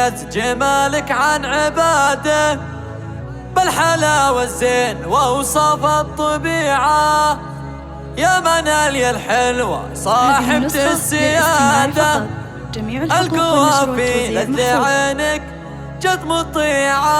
ميز جمالك عن عباده، بالحلا والزين وأوصاف الطبيعة، يا منالي الحلوة صاحبة السيادة، القوى في لذ عينك جد مطيعة.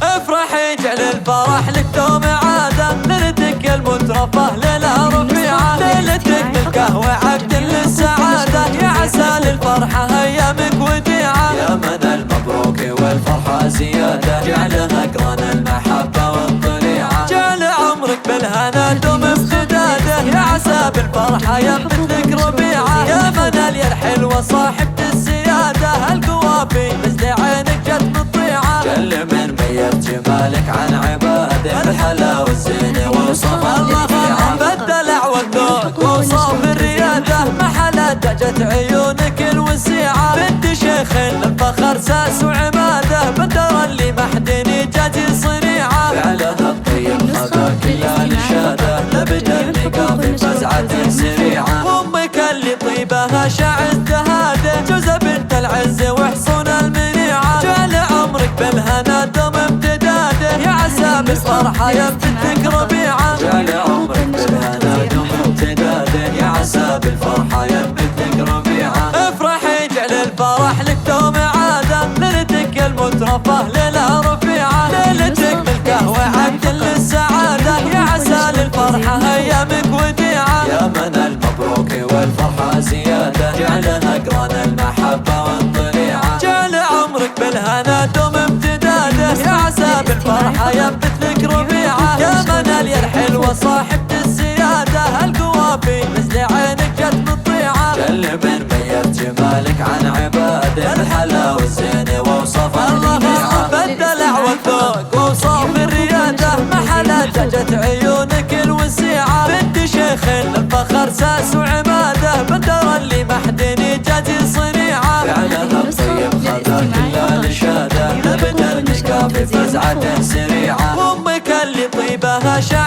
افرحي جعل الفرح لك دوم عادة، ليلتك المترفة ليلة رفيعة، ليلتك ملكة وعقد للسعادة، يا عسى للفرحة ايامك وديعة، يا من المبروك والفرحة زيادة، جعلها قرن المحبة والطليعة، جعل عمرك بالهنا دوم امتداده، يا عسى بالفرحة ينبت لك ربيعة، يا منالي الحلوة صاحبة السيادة، القوى في مثل عينك جد مطيعة، كل من ميز جمالك عن عباده، بالحلا والزين وصف الرفيعة، بالدلع والذوق وصف الريادة، محلا دجت عيونك الوسيعة، بنت شيخ للفخر ساس وعماده، بالدار اللي محدني جاتي صنيعة، فعلها الطيب خذا كل الشادة، لبد النقاف فزعة سريعة، وامك اللي طيبها شعز تهاده، جوزة بنت العز وحصون المنيعة، جعل عمرك بالهنا دوم امتداده، يا عسى بالفرحة ينفتك ربيعة، جعل عمرك بالهنا دوم امتداده، يا عسى بالفرحة ينفتك ربيعة. افرحي جعل الفرح لك دوم عادة، ليلتك المترفة ليلة رفيعة، ليلتك ملكة وعقد للسعادة، يا عسى للفرحة ايامك وديعة، يا من المبروك والفرحة زيادة، جعلها قرن المحبة والطليعة، جعل عمرك بالهنا دوم امتداده، يا عسى بالفرحة ينبت لك ربيعة، يا منالي الحلوة صاحبة السيادة، القوى في مثل عينك جد مطيعة، كل من ميز جمالك عن عباده، الحلا والزين ووصف الرفيعة، بالدلع والذوق ووصف الريادة، محلا دجت عيونك الوسيعة، بنت شيخ للفخر ساس وعماده، بالدار اللي محدني جاتي صنيعة، فعلها الطيب خذا كل الشادة، لبد النقاف فزعة سريعة، وامك اللي طيبها شعر